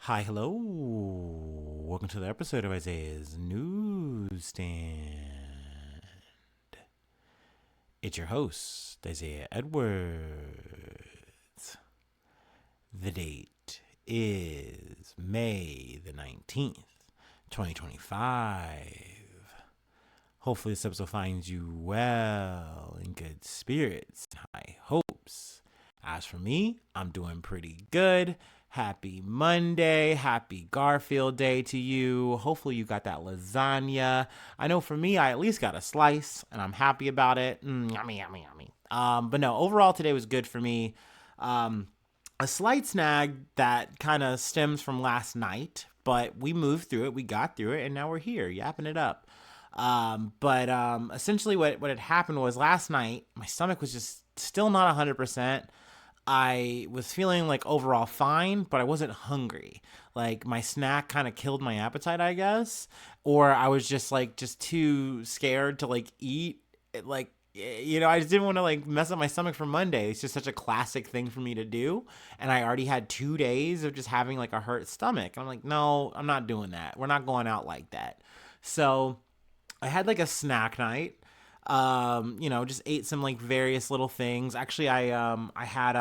Hi, hello. Welcome to the episode of Isaiah's Newsstand. It's your host, Isaiah Edwards. The date is May the 19th, 2025. Hopefully, this episode finds you well, in good spirits, high hopes. As for me, I'm doing pretty good. Happy Monday. Happy Garfield Day to you. Hopefully, you got that lasagna. I know for me, I at least got a slice, and I'm happy about it. Yummy, yummy, yummy. But no, overall, today was good for me. A slight snag that kind of stems from last night, but we moved through it, we got through it, and now we're here, yapping it up. But essentially, what had happened was last night, my stomach was just still not 100%. I was feeling like overall fine, but I wasn't hungry. Like my snack kind of killed my appetite, I guess, or I was just too scared to eat. I just didn't want to mess up my stomach for Monday. It's just such a classic thing for me to do, and I already had 2 days of just having like a hurt stomach. And I'm like, no, I'm not doing that. We're not going out like that. So I had like a snack night. Just ate some like various little things. Actually, I had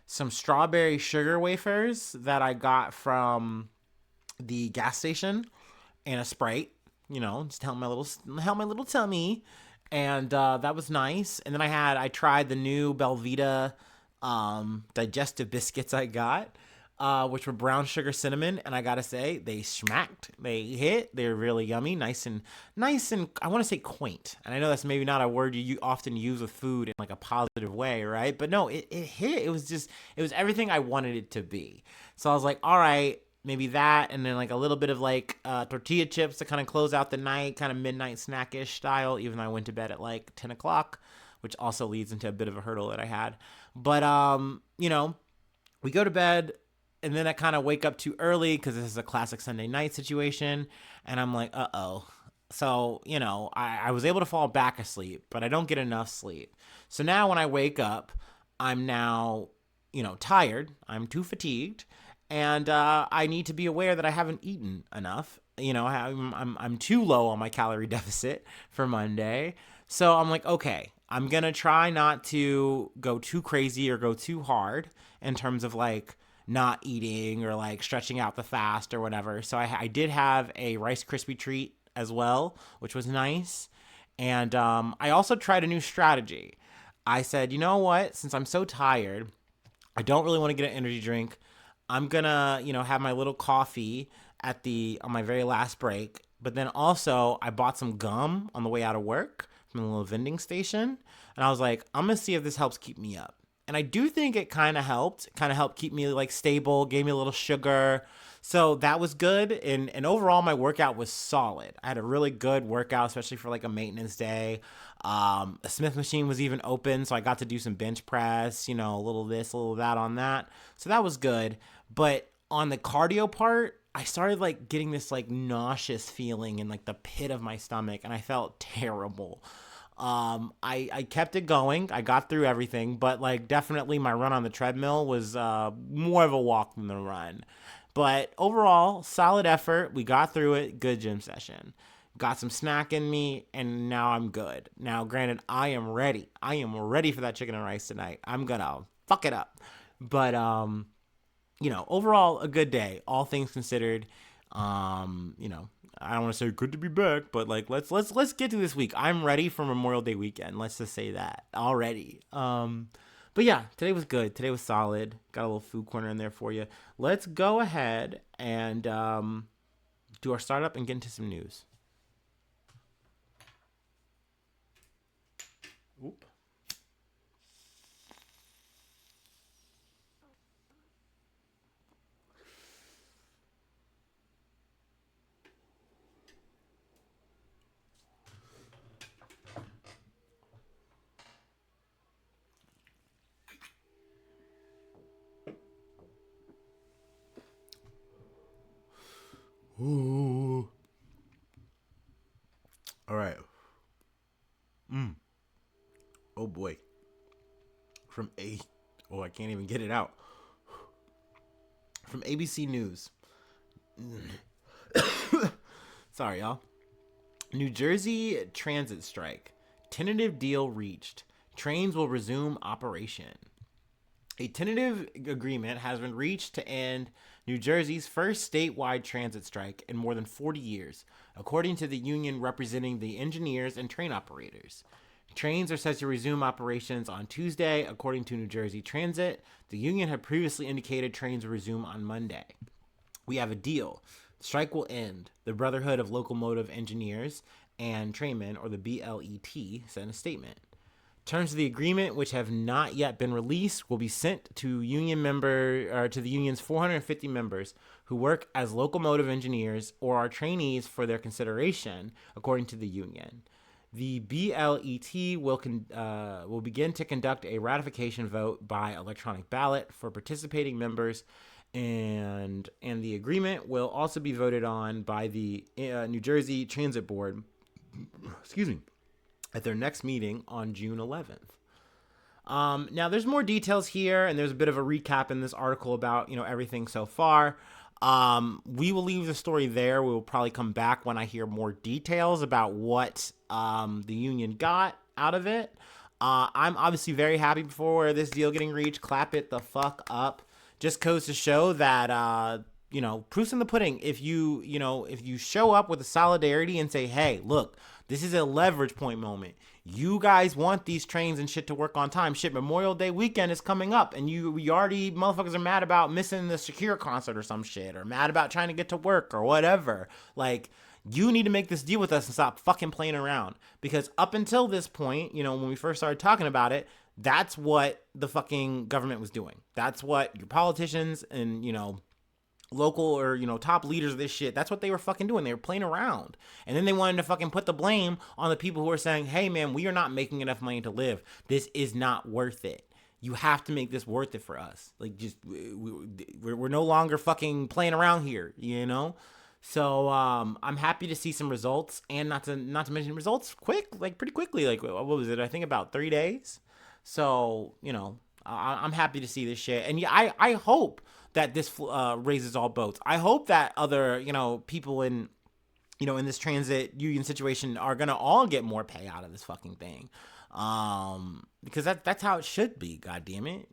some strawberry sugar wafers that I got from the gas station and a Sprite. Just help my little tummy, and that was nice. And then I tried the new Belvita digestive biscuits I got, which were brown sugar cinnamon, and I gotta say they smacked. They hit. They're really yummy, nice and I want to say quaint. And I know that's maybe not a word you often use with food in like a positive way, right? But no, it hit. It was everything I wanted it to be. So I was like, all right, maybe that, and then like a little bit of tortilla chips to kind of close out the night, kind of midnight snackish style. Even though I went to bed at like 10 o'clock, which also leads into a bit of a hurdle that I had. But we go to bed, and then I kind of wake up too early because this is a classic Sunday night situation. And I'm like, uh-oh. So, I was able to fall back asleep, but I don't get enough sleep. So now when I wake up, I'm now, tired. I'm too fatigued. And I need to be aware that I haven't eaten enough. I'm too low on my calorie deficit for Monday. So I'm like, okay, I'm going to try not to go too crazy or go too hard in terms of not eating or stretching out the fast or whatever. So I did have a Rice Krispie treat as well, which was nice. And I also tried a new strategy. I said, you know what? Since I'm so tired, I don't really want to get an energy drink. I'm gonna, have my little coffee on my very last break. But then also I bought some gum on the way out of work from the little vending station. And I was like, I'm gonna see if this helps keep me up. And I do think it kind of helped. It kind of helped keep me stable, gave me a little sugar. So that was good. And overall, my workout was solid. I had a really good workout, especially for a maintenance day. A Smith machine was even open, so I got to do some bench press, a little this, a little that on that. So that was good. But on the cardio part, I started getting this nauseous feeling in the pit of my stomach, and I felt terrible. I kept it going. I got through everything, but definitely my run on the treadmill was more of a walk than a run. But overall, solid effort. We got through it. Good gym session. Got some snack in me, and now I'm good. Now, granted, I am ready. I am ready for that chicken and rice tonight. I'm gonna fuck it up. But overall, a good day. All things considered. I don't want to say good to be back, but let's get to this week. I'm ready for Memorial Day weekend. Let's just say that already. But yeah, today was good. Today was solid. Got a little food corner in there for you. Let's go ahead and do our startup and get into some news. Oop. Ooh. All right. Oh boy. From A. Oh, I can't even get it out. From ABC News. Sorry, y'all. New Jersey transit strike. Tentative deal reached. Trains will resume operation. A tentative agreement has been reached to end New Jersey's first statewide transit strike in more than 40 years, according to the union representing the engineers and train operators. Trains are set to resume operations on Tuesday, according to New Jersey Transit. The union had previously indicated trains will resume on Monday. We have a deal. The strike will end, the Brotherhood of Locomotive Engineers and Trainmen, or the BLET, said in a statement. Terms of the agreement, which have not yet been released, will be sent to the union's 450 members who work as locomotive engineers or are trainees for their consideration, according to the union. The BLET will begin to conduct a ratification vote by electronic ballot for participating members, and the agreement will also be voted on by the New Jersey Transit Board. Excuse me. At their next meeting on June 11th. Now, there's more details here, and there's a bit of a recap in this article about, everything so far. We will leave the story there. We will probably come back when I hear more details about what the union got out of it. I'm obviously very happy for this deal getting reached. Clap it the fuck up. Just goes to show that, proof's in the pudding. If you show up with a solidarity and say, hey, look, this is a leverage point moment. You guys want these trains and shit to work on time. Shit, Memorial Day weekend is coming up, and we already, motherfuckers are mad about missing the Shakira concert or some shit, or mad about trying to get to work or whatever. Like, you need to make this deal with us and stop fucking playing around. Because up until this point, when we first started talking about it, that's what the fucking government was doing. That's what your politicians and, local or, top leaders of this shit, that's what they were fucking doing. They were playing around. And then they wanted to fucking put the blame on the people who are saying, hey, man, we are not making enough money to live. This is not worth it. You have to make this worth it for us. Like, just, we're no longer fucking playing around here, So, I'm happy to see some results, and not to mention results pretty quickly. Like, what was it? I think about 3 days. So, I'm happy to see this shit. And yeah, I hope that this raises all boats. I hope that other, people in, in this transit union situation are going to all get more pay out of this fucking thing. Because that's how it should be, God damn it,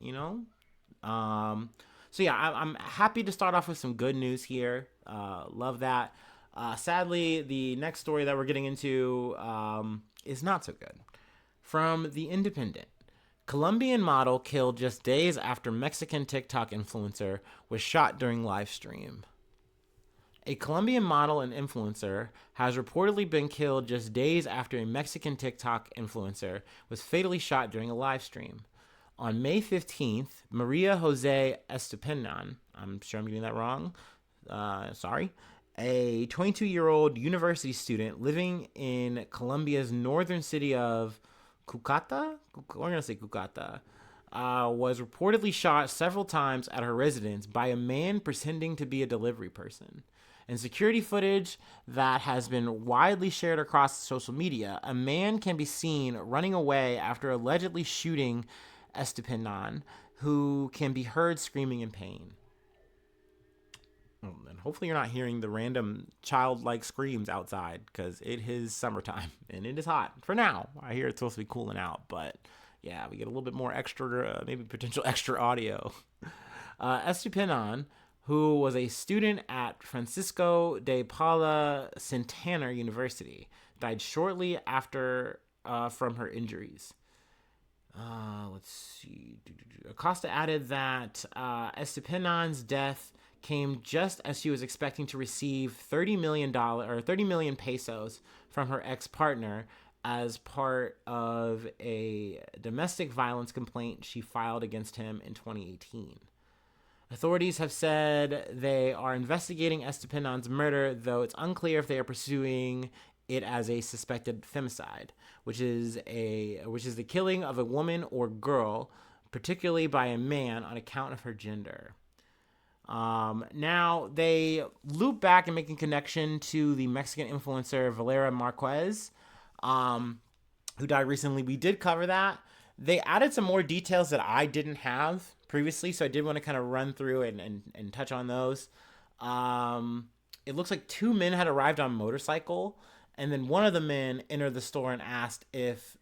So yeah, I'm happy to start off with some good news here. Love that. Sadly, the next story that we're getting into is not so good. From The Independent. Colombian model killed just days after Mexican TikTok influencer was shot during live stream. A Colombian model and influencer has reportedly been killed just days after a Mexican TikTok influencer was fatally shot during a live stream. On May 15th, Maria Jose Estupiñan, I'm sure I'm getting that wrong, sorry, a 22-year-old university student living in Colombia's northern city of Cucata? We're going to say Cucata. Was reportedly shot several times at her residence by a man pretending to be a delivery person. In security footage that has been widely shared across social media, a man can be seen running away after allegedly shooting Estupiñan, who can be heard screaming in pain. And hopefully you're not hearing the random childlike screams outside, because it is summertime and it is hot for now. I hear it's supposed to be cooling out, but yeah, we get a little bit more extra, maybe potential extra audio. Estupiñan, who was a student at Francisco de Paula Santana University, died shortly after from her injuries. Let's see. Acosta added that Estupiñan's death came just as she was expecting to receive $30 million pesos from her ex-partner as part of a domestic violence complaint she filed against him in 2018. Authorities have said they are investigating Estupiñan's murder, though it's unclear if they are pursuing it as a suspected femicide, which is the killing of a woman or girl, particularly by a man on account of her gender. Now they loop back and make a connection to the Mexican influencer Valera Marquez, who died recently. We did cover that. They added some more details that I didn't have previously, so I did want to kind of run through and touch on those. Um, it looks like two men had arrived on a motorcycle, and then one of the men entered the store and asked if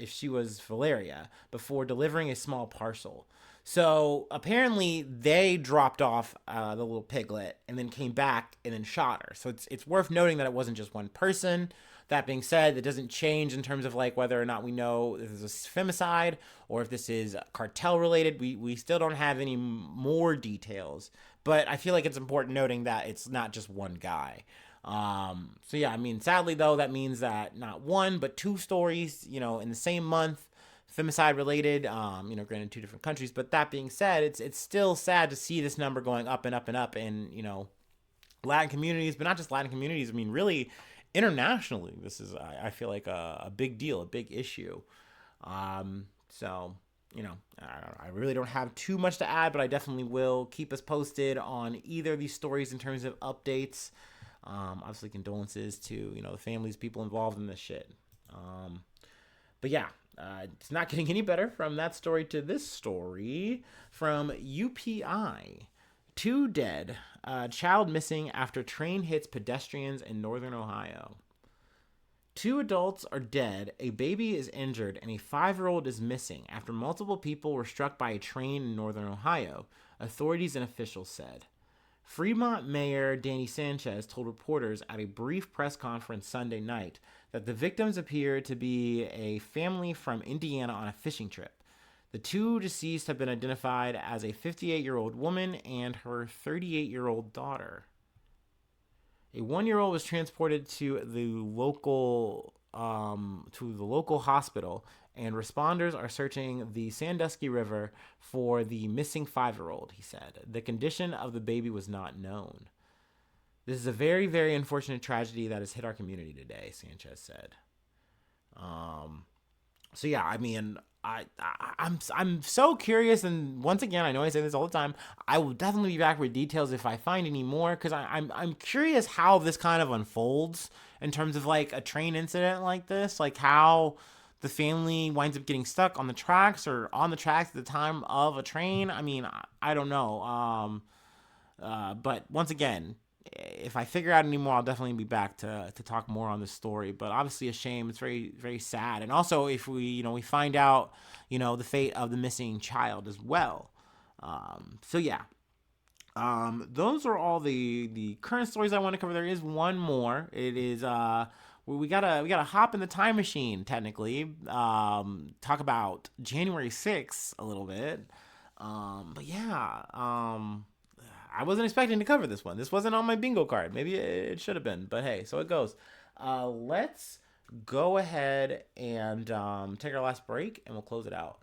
she was Valeria before delivering a small parcel. So apparently they dropped off the little piglet and then came back and then shot her. So it's worth noting that it wasn't just one person. That being said, it doesn't change in terms of like whether or not we know if this is femicide or if this is cartel related. We still don't have any more details, but I feel like it's important noting that it's not just one guy. So yeah, I mean, sadly though, that means that not one but two stories, in the same month, femicide related. Granted, two different countries, but that being said, it's still sad to see this number going up and up and up in Latin communities, but not just Latin communities. I mean, really internationally, this is I feel like a big deal, a big issue. So I really don't have too much to add, but I definitely will keep us posted on either of these stories in terms of updates. Obviously, condolences to the families, people involved in this shit. But yeah, it's not getting any better from that story to this story from UPI. Two dead. Child missing after train hits pedestrians in northern Ohio. Two adults are dead, a baby is injured, and a 5-year-old is missing after multiple people were struck by a train in northern Ohio, authorities and officials said. Fremont Mayor Danny Sanchez told reporters at a brief press conference Sunday night that the victims appear to be a family from Indiana on a fishing trip. The two deceased have been identified as a 58-year-old woman and her 38-year-old daughter. A 1-year-old was transported to the local hospital, and responders are searching the Sandusky River for the missing 5-year-old, he said. The condition of the baby was not known. This is a very, very unfortunate tragedy that has hit our community today, Sanchez said. So yeah, I mean, I'm so curious, and once again, I know I say this all the time. I will definitely be back with details if I find any more, because I'm curious how this kind of unfolds in terms of like a train incident like this, like how the family winds up getting stuck on the tracks or on the tracks at the time of a train. I mean, I don't know. But once again, if I figure out any more, I'll definitely be back to talk more on this story. But obviously a shame. It's very, very sad. And also if we find out, the fate of the missing child as well. So yeah. Those are all the current stories I want to cover. There is one more. It is we gotta hop in the time machine technically. Talk about January 6th a little bit. But yeah. I wasn't expecting to cover this one. This wasn't on my bingo card. Maybe it should have been, but hey, so it goes. Let's go ahead and take our last break, and we'll close it out.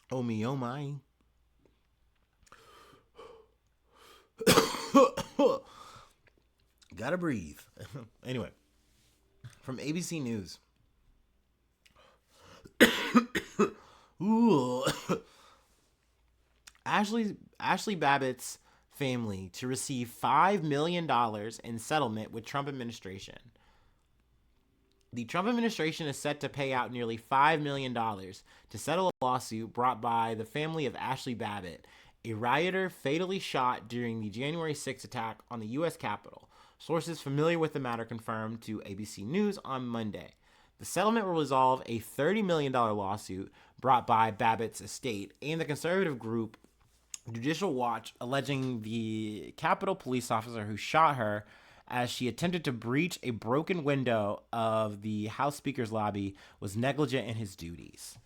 Oh me, oh my. Gotta breathe. Anyway, from ABC News. Ooh. Ashley Babbitt's family to receive $5 million in settlement with Trump administration. The Trump administration is set to pay out nearly $5 million to settle a lawsuit brought by the family of Ashley Babbitt, a rioter fatally shot during the January 6th attack on the U.S. Capitol. Sources familiar with the matter confirmed to ABC News on Monday. The settlement will resolve a $30 million lawsuit brought by Babbitt's estate and the conservative group Judicial Watch, alleging the Capitol police officer who shot her as she attempted to breach a broken window of the House Speaker's lobby was negligent in his duties.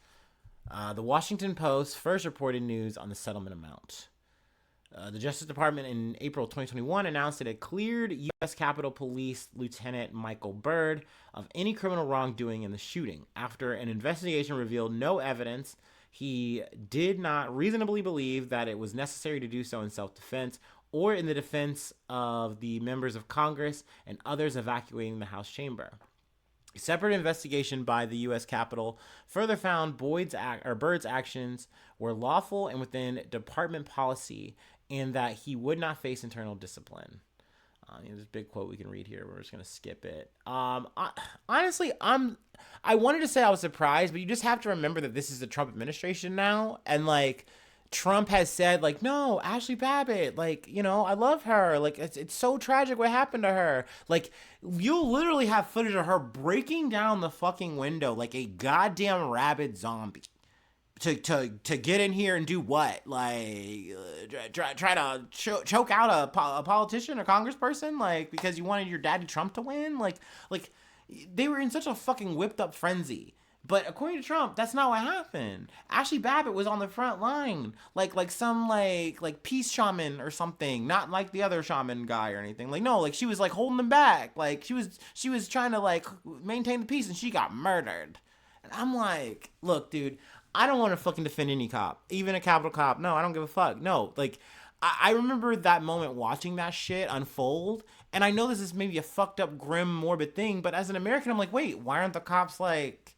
The Washington Post first reported news on the settlement amount. The Justice Department in April 2021 announced that it cleared U.S. Capitol Police Lieutenant Michael Byrd of any criminal wrongdoing in the shooting after an investigation revealed no evidence he did not reasonably believe that it was necessary to do so in self-defense or in the defense of the members of Congress and others evacuating the House chamber. A separate investigation by the U.S. Capitol further found Byrd's actions were lawful and within department policy, and that he would not face internal discipline. There's a big quote we can read here. We're just gonna skip it. Honestly, I wanted to say I was surprised, but you just have to remember that this is the Trump administration now, and like Trump has said, like, no, Ashley Babbitt, like, I love her. Like, it's so tragic what happened to her. Like, you'll literally have footage of her breaking down the fucking window like a goddamn rabid zombie. To get in here and do what? Like, try to choke out a politician or congressperson? Like, because you wanted your daddy Trump to win? Like, they were in such a fucking whipped up frenzy. But according to Trump, that's not what happened. Ashley Babbitt was on the front line, like some like peace shaman or something, not like the other shaman guy or anything. Like, no, like she was like holding them back. Like she was trying to like maintain the peace, and she got murdered. And I'm like, look, dude, I don't want to fucking defend any cop, even a Capitol cop. No, I don't give a fuck. No, like I remember that moment watching that shit unfold. And I know this is maybe a fucked up, grim, morbid thing, but as an American, I'm like, wait, why aren't the cops like,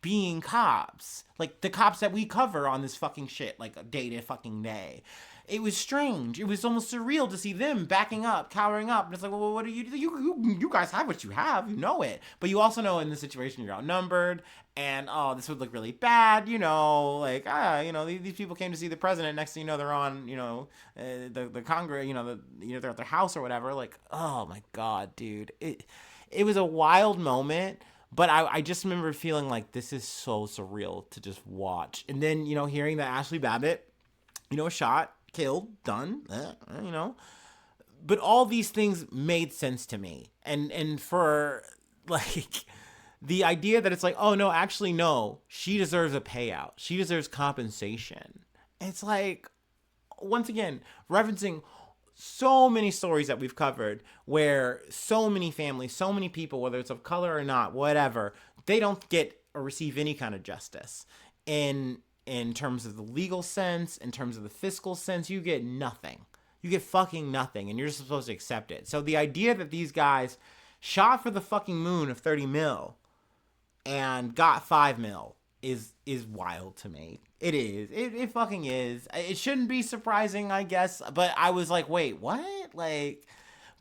being cops? Like the cops that we cover on this fucking shit, like day to fucking day. It was strange. It was almost surreal to see them backing up, cowering up. And it's like, well, what do you guys have what you have. You know it. But you also know in this situation you're outnumbered. And, this would look really bad, these people came to see the president. Next thing you know, they're on, the Congress, they're at their house or whatever. Like, oh my God, dude. It was a wild moment. But I just remember feeling like this is so surreal to just watch. And then, hearing that Ashley Babbitt, shot, killed, done, But all these things made sense to me. And for, like, the idea that it's like, oh, no, actually, no, she deserves a payout. She deserves compensation. It's like, once again, referencing so many stories that we've covered where so many families, so many people, whether it's of color or not, whatever, they don't get or receive any kind of justice. In terms of the legal sense, in terms of the fiscal sense, you get nothing. You get fucking nothing, and you're just supposed to accept it. So the idea that these guys shot for the fucking moon of 30 mil and got 5 mil is wild to me. It is. It fucking is. It shouldn't be surprising, I guess. But I was like, wait, what? Like,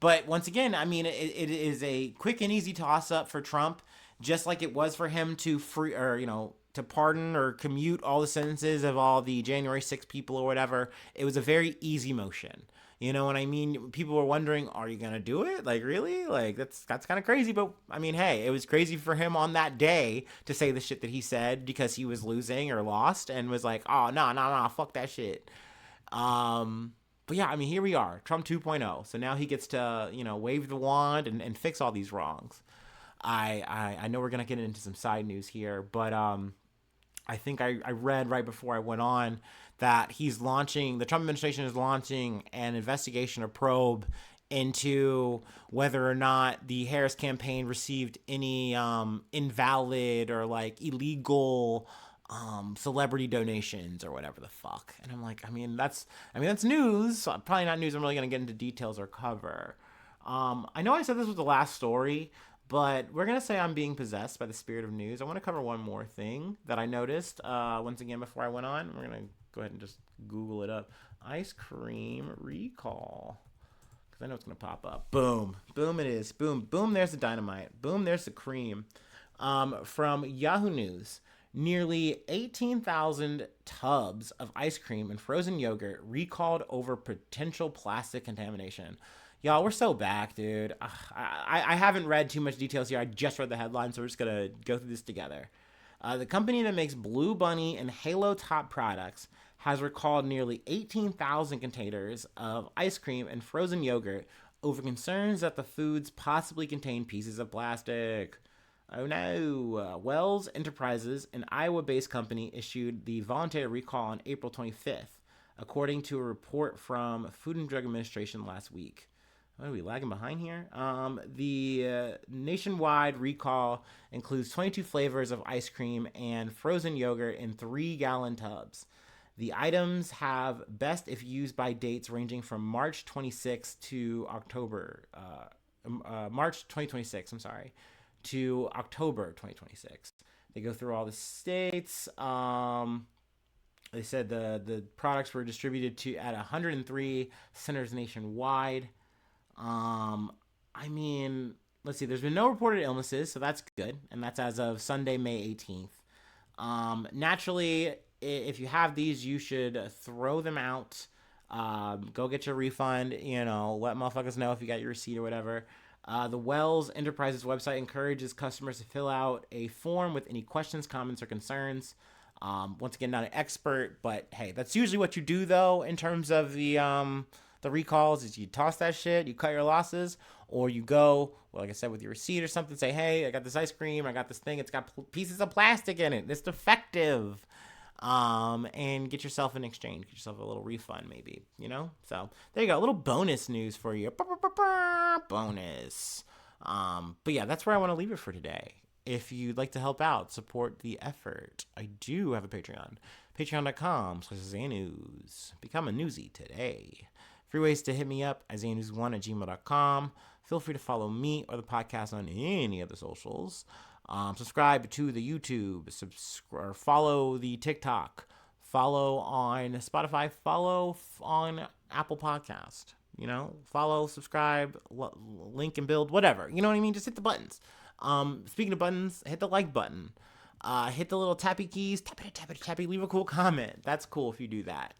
but once again, I mean, it is a quick and easy toss up for Trump, just like it was for him to to pardon or commute all the sentences of all the January 6th people or whatever. It was a very easy motion. You know what I mean? People were wondering, are you going to do it? Like, really? Like, that's kind of crazy. But, I mean, hey, it was crazy for him on that day to say the shit that he said because he was losing or lost and was like, oh, no, fuck that shit. But, yeah, I mean, here we are, Trump 2.0. So now he gets to, wave the wand and fix all these wrongs. I know we're going to get into some side news here, but I think I read right before I went on that the Trump administration is launching an investigation or probe into whether or not the Harris campaign received any invalid or like illegal celebrity donations or whatever the fuck. And I'm like, that's news. So probably not news I'm really going to get into details or cover. I know I said this was the last story, but we're going to say I'm being possessed by the spirit of news. I want to cover one more thing that I noticed once again before I went on. We're going to go ahead and just Google it up. Ice cream recall. Because I know it's going to pop up. Boom. Boom it is. Boom. Boom, there's the dynamite. Boom, there's the cream. From Yahoo News. Nearly 18,000 tubs of ice cream and frozen yogurt recalled over potential plastic contamination. Y'all, we're so back, dude. I haven't read too much details here. I just read the headline, so we're just going to go through this together. The company that makes Blue Bunny and Halo Top products has recalled nearly 18,000 containers of ice cream and frozen yogurt over concerns that the foods possibly contain pieces of plastic. Oh no. Wells Enterprises, an Iowa-based company, issued the voluntary recall on April 25th, according to a report from Food and Drug Administration last week. What are we lagging behind here? The nationwide recall includes 22 flavors of ice cream and frozen yogurt in 3-gallon tubs. The items have best if used by dates ranging from March 26th to October, March 2026, I'm sorry, to October 2026. They go through all the states. They said the products were distributed to at 103 centers nationwide. Um, I mean, let's see. There's been no reported illnesses, so that's good, and that's as of Sunday, May 18th. Naturally, if you have these, you should throw them out. Go get your refund. Let motherfuckers know if you got your receipt or whatever. The Wells Enterprises website encourages customers to fill out a form with any questions, comments, or concerns. Once again, not an expert, but hey, that's usually what you do though in terms of the recalls is you toss that shit, you cut your losses, or you go, well, like I said, with your receipt or something, say, hey, I got this ice cream, I got this thing, it's got pieces of plastic in it, it's defective. And get yourself an exchange, get yourself a little refund, maybe, So there you go, a little bonus news for you. Bonus. But yeah, that's where I want to leave it for today. If you'd like to help out, support the effort, I do have a Patreon. Patreon.com/ZaneNews. Become a newsie today. Free ways to hit me up at zanews1@gmail.com. Feel free to follow me or the podcast on any of the socials. Subscribe to the YouTube, or follow the TikTok, follow on Spotify, follow on Apple Podcast, follow, subscribe, link and build, whatever, you know what I mean? Just hit the buttons. Speaking of buttons, hit the like button, hit the little tappy keys, tappy, leave a cool comment. That's cool if you do that.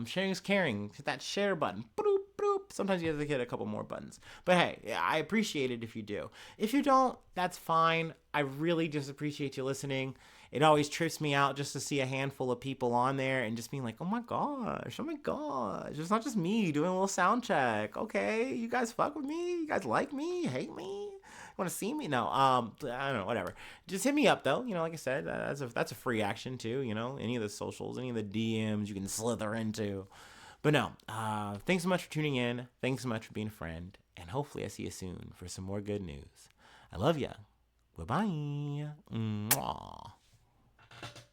Sharing is caring. Hit that share button. Boop, boop. Sometimes you have to hit a couple more buttons. But hey, I appreciate it if you do. If you don't, that's fine. I really just appreciate you listening. It always trips me out just to see a handful of people on there and just being like, oh my gosh. It's not just me doing a little sound check. Okay, you guys fuck with me? You guys like me? Hate me? Want to see me? No, I don't know, whatever. Just hit me up though. Like I said, that's a free action too. Any of the socials, any of the DMs you can slither into. But no, thanks so much for tuning in. Thanks so much for being a friend, and hopefully I see you soon for some more good news. I love ya. Bye bye. Mwah.